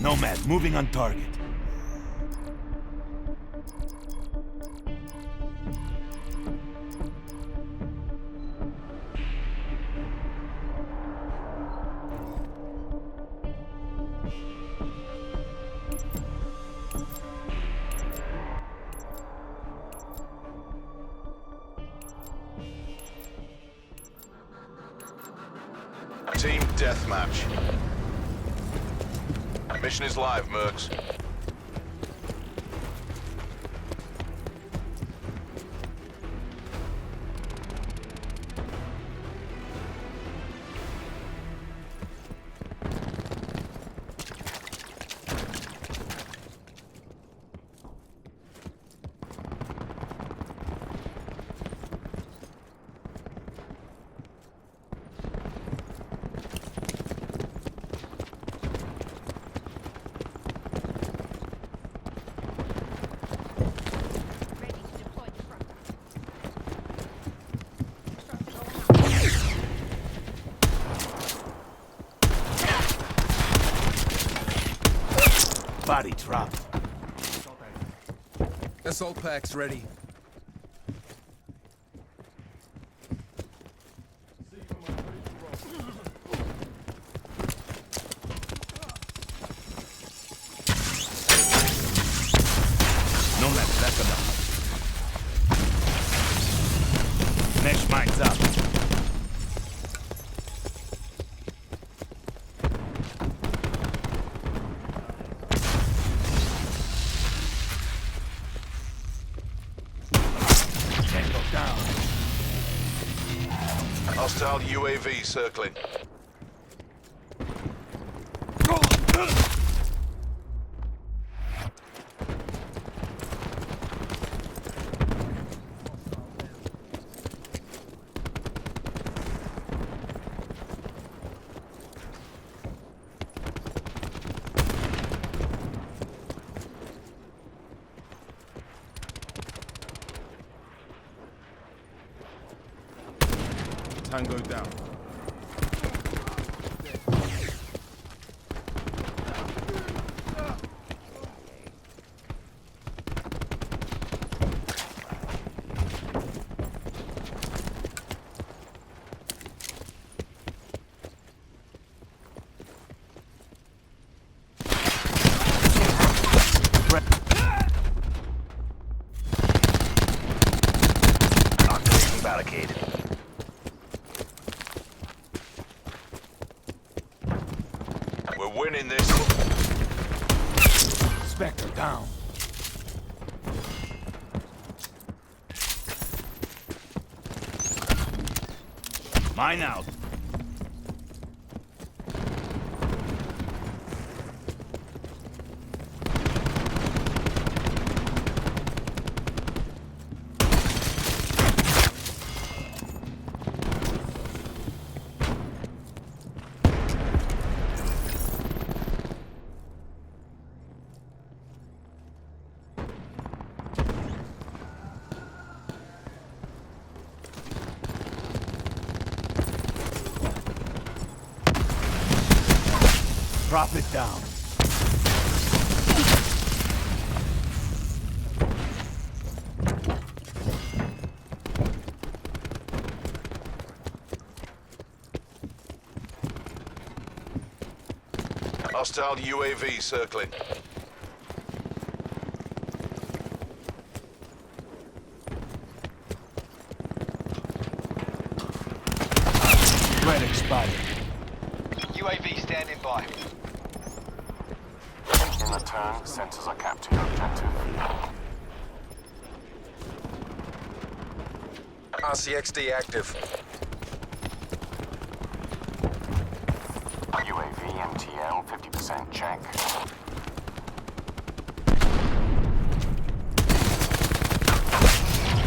Nomad, moving on target. Team deathmatch. Mission is live, Mercs. Body drop. Assault packs ready. Nomad, back up. Mesh mines up. Tango down. Hostile UAV circling. Tango down. Operation barricade. We're winning this. Spectre down. Mine out. Drop it down. Hostile UAV circling. Threat expired. UAV standing by. In return, sensors are capturing objective. RCXD active. UAV MTL 50% check.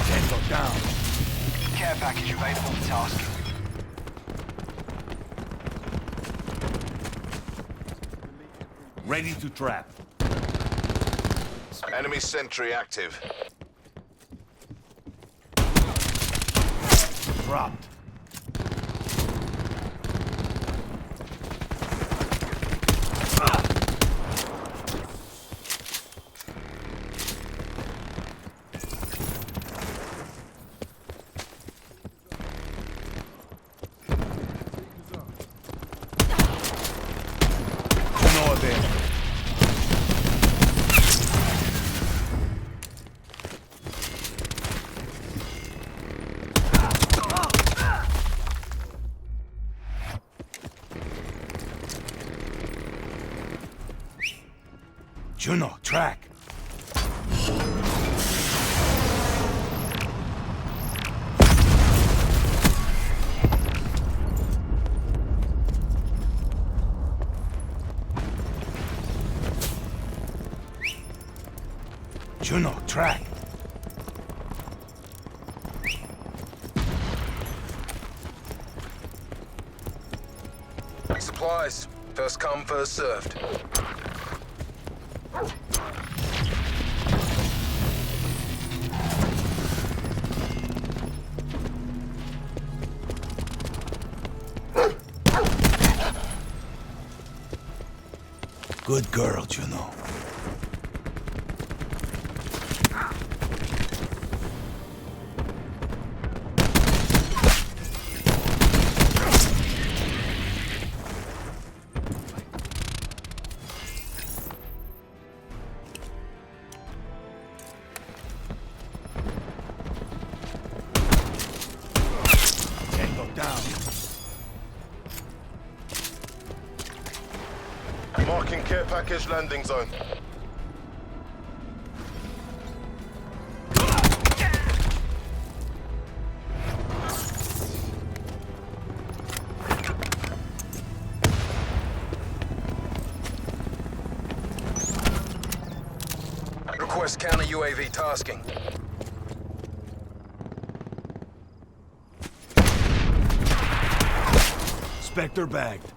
Tango down. Care package available for tasking. Ready to trap. Enemy sentry active. Dropped. Juno, track. Juno, track. Supplies. First come, first served. Good girl, Juno. Tango down. Marking care package landing zone. Request counter UAV tasking. Spectre bagged.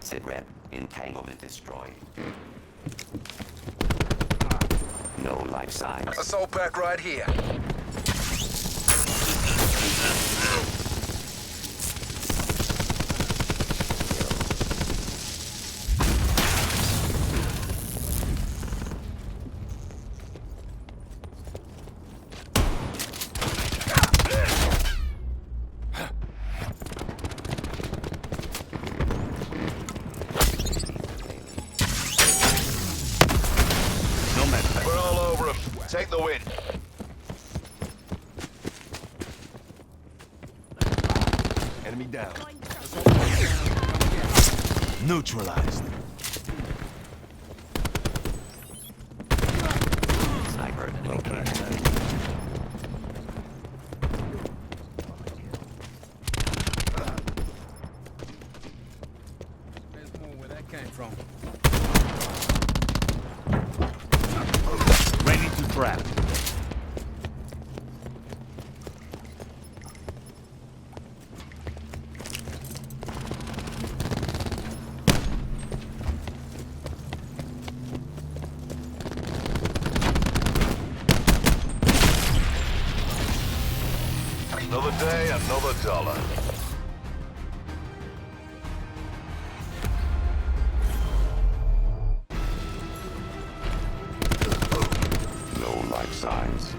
Sit rep, entangled and destroyed. No life signs. Assault pack right here. No med pack. We're all over him. Take the win. Enemy down. Neutralized. Sniper located. There's more where that came from. Ready to trap. Another day, another dollar. No life signs.